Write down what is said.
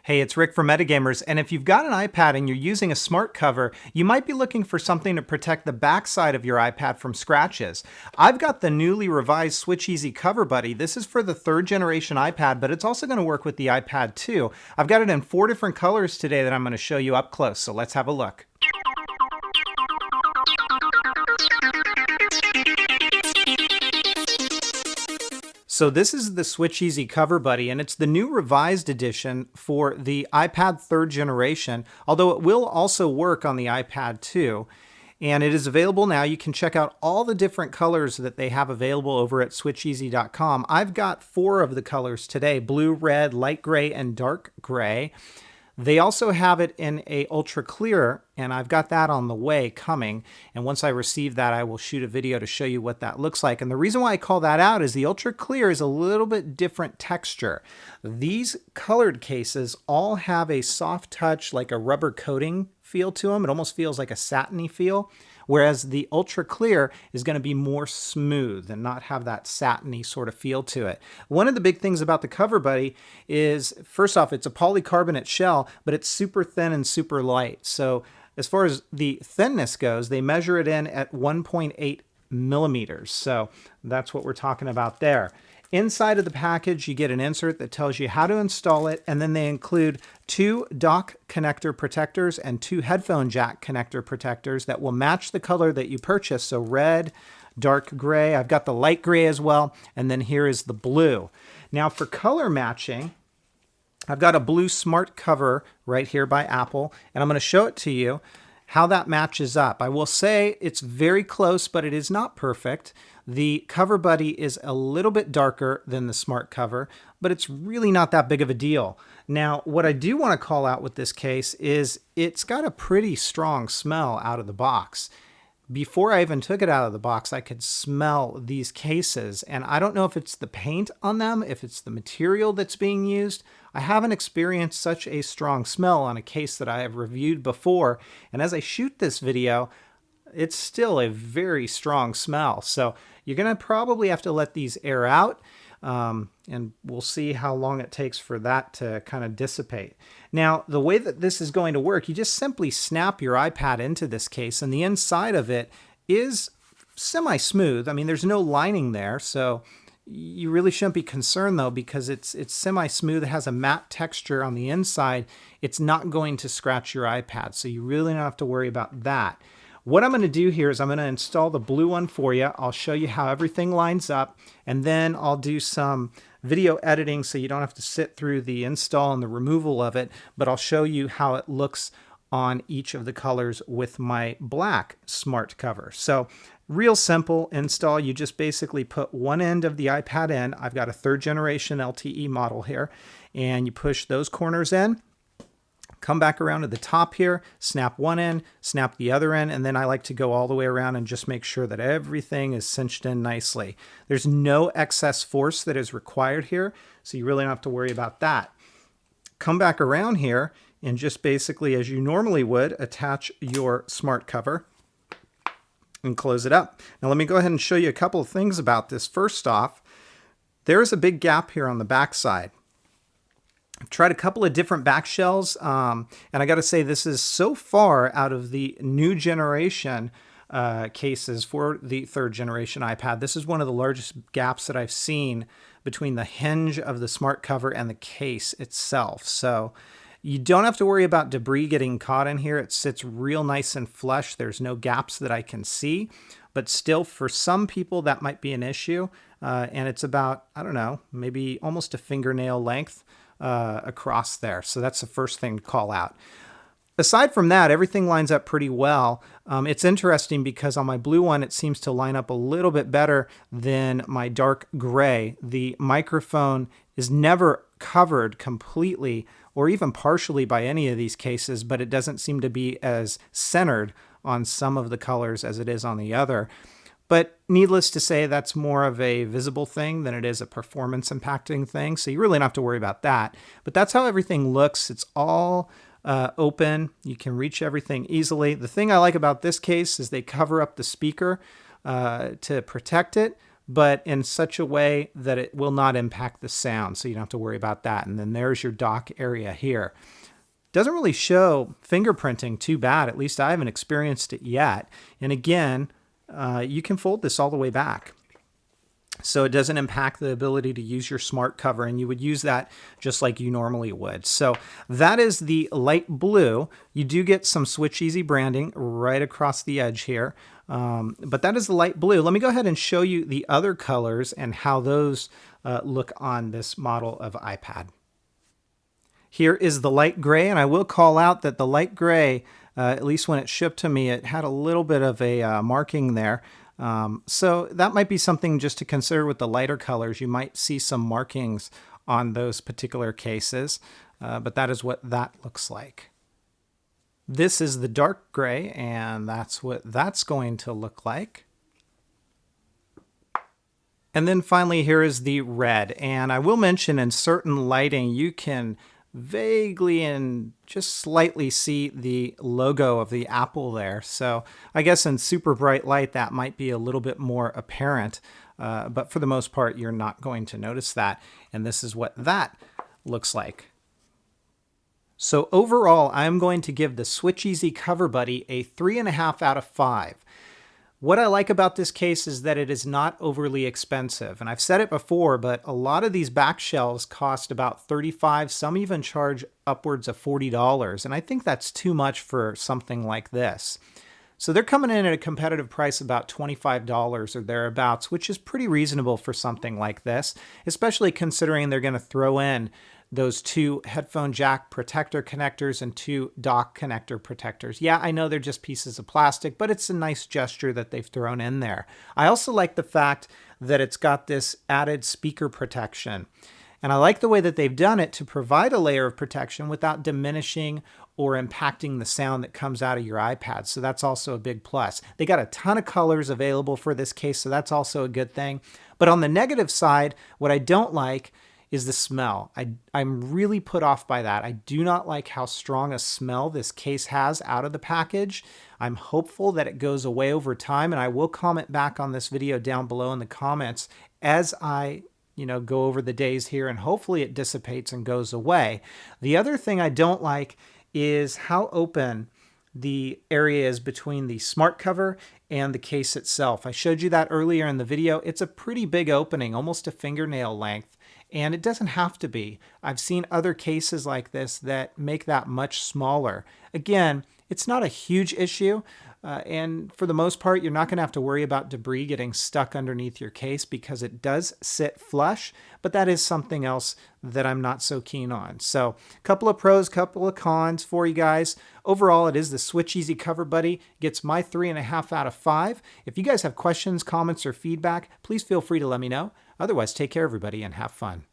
Hey, it's Rick from Metagamers, and if you've got an iPad and you're using a smart cover, you might be looking for something to protect the backside of your iPad from scratches. I've got the newly revised SwitchEasy Cover Buddy. This is for the 3rd generation iPad, but it's also going to work with the iPad too. I've got it in 4 different colors today that I'm going to show you up close, so let's have a look. So this is the SwitchEasy Cover Buddy, and it's the new revised edition for the iPad 3rd generation, although it will also work on the iPad too. And it is available now. You can check out all the different colors that they have available over at SwitchEasy.com. I've got 4 of the colors today: blue, red, light gray, and dark gray. They also have it in a ultra clear, and I've got that on the way coming. And once I receive that, I will shoot a video to show you what that looks like. And the reason why I call that out is the ultra clear is a little bit different texture. These colored cases all have a soft touch, like a rubber coating feel to them. It almost feels like a satiny feel. Whereas the ultra clear is going to be more smooth and not have that satiny sort of feel to it. One of the big things about the Cover Buddy is, first off, it's a polycarbonate shell, but it's super thin and super light. So as far as the thinness goes, they measure it in at 1.8 millimeters. So that's what we're talking about there. Inside of the package, you get an insert that tells you how to install it, and then they include 2 dock connector protectors and 2 headphone jack connector protectors that will match the color that you purchase. So red, dark gray, I've got the light gray as well, and then here is the blue. Now for color matching, I've got a blue smart cover right here by Apple, and I'm going to show it to you how that matches up. I will say it's very close, but it is not perfect. The Cover Buddy is a little bit darker than the smart cover, but it's really not that big of a deal. Now, what I do want to call out with this case is it's got a pretty strong smell out of the box. Before I even took it out of the box, I could smell these cases, and I don't know if it's the paint on them, if it's the material that's being used. I haven't experienced such a strong smell on a case that I have reviewed before, and as I shoot this video, it's still a very strong smell. So you're going to probably have to let these air out, and we'll see how long it takes for that to kind of dissipate. Now, the way that this is going to work, you just simply snap your iPad into this case, and the inside of it is semi-smooth. I mean, there's no lining there, so you really shouldn't be concerned though, because it's semi-smooth. It has a matte texture on the inside. It's not going to scratch your iPad, so you really don't have to worry about that. What I'm going to do here is I'm going to install the blue one for you. I'll show you how everything lines up, and then I'll do some video editing so you don't have to sit through the install and the removal of it, but I'll show you how it looks on each of the colors with my black smart cover. So real simple install. You just basically put one end of the iPad in. I've got a 3rd generation LTE model here, and you push those corners in. Come back around to the top here, snap one end, snap the other end, and then I like to go all the way around and just make sure that everything is cinched in nicely. There's no excess force that is required here, so you really don't have to worry about that. Come back around here and just basically, as you normally would, attach your smart cover and close it up. Now let me go ahead and show you a couple of things about this. First off, there is a big gap here on the back side. I've tried a couple of different back shells, and I got to say this is so far out of the new generation cases for the 3rd generation iPad. This is one of the largest gaps that I've seen between the hinge of the smart cover and the case itself. So you don't have to worry about debris getting caught in here. It sits real nice and flush. There's no gaps that I can see, but still for some people that might be an issue. And it's about, I don't know, maybe almost a fingernail length across there. So that's the first thing to call out. Aside from that, everything lines up pretty well. It's interesting because on my blue one, it seems to line up a little bit better than my dark gray. The microphone is never covered completely or even partially by any of these cases, but it doesn't seem to be as centered on some of the colors as it is on the other. But needless to say, that's more of a visible thing than it is a performance impacting thing. So you really don't have to worry about that. But that's how everything looks. It's all open. You can reach everything easily. The thing I like about this case is they cover up the speaker to protect it, but in such a way that it will not impact the sound, so you don't have to worry about that. And then there's your dock area here. Doesn't really show fingerprinting too bad, at least I haven't experienced it yet. And again, you can fold this all the way back, so it doesn't impact the ability to use your smart cover, and you would use that just like you normally would. So that is the light blue. You do get some SwitchEasy branding right across the edge here, but that is the light blue. Let me go ahead and show you the other colors and how those look on this model of iPad. Here is the light gray, and I will call out that the light gray, at least when it shipped to me, it had a little bit of a marking there. So that might be something just to consider with the lighter colors. You might see some markings on those particular cases, but that is what that looks like. This is the dark gray, and that's what that's going to look like. And then finally, here is the red. And I will mention in certain lighting, you can vaguely and just slightly see the logo of the Apple there. So I guess in super bright light that might be a little bit more apparent, but for the most part you're not going to notice that. And this is what that looks like. So overall, I'm going to give the SwitchEasy Cover Buddy a 3.5 out of 5. What I like about this case is that it is not overly expensive. And I've said it before, but a lot of these back shelves cost about $35. Some even charge upwards of $40. And I think that's too much for something like this. So they're coming in at a competitive price about $25 or thereabouts, which is pretty reasonable for something like this, especially considering they're going to throw in those 2 headphone jack protector connectors and 2 dock connector protectors. Yeah, I know they're just pieces of plastic, but it's a nice gesture that they've thrown in there. I also like the fact that it's got this added speaker protection. And I like the way that they've done it to provide a layer of protection without diminishing or impacting the sound that comes out of your iPad. So that's also a big plus. They got a ton of colors available for this case, so that's also a good thing. But on the negative side, what I don't like is the smell. I'm really put off by that. I do not like how strong a smell this case has out of the package. I'm hopeful that it goes away over time, and I will comment back on this video down below in the comments as I go over the days here, and hopefully it dissipates and goes away. The other thing I don't like is how open the area is between the smart cover and the case itself. I showed you that earlier in the video. It's a pretty big opening, almost a fingernail length. And it doesn't have to be. I've seen other cases like this that make that much smaller. Again, it's not a huge issue. And for the most part, you're not going to have to worry about debris getting stuck underneath your case because it does sit flush. But that is something else that I'm not so keen on. So a couple of pros, couple of cons for you guys. Overall, it is the SwitchEasy Cover Buddy. Gets my 3.5 out of 5. If you guys have questions, comments, or feedback, please feel free to let me know. Otherwise, take care, everybody, and have fun.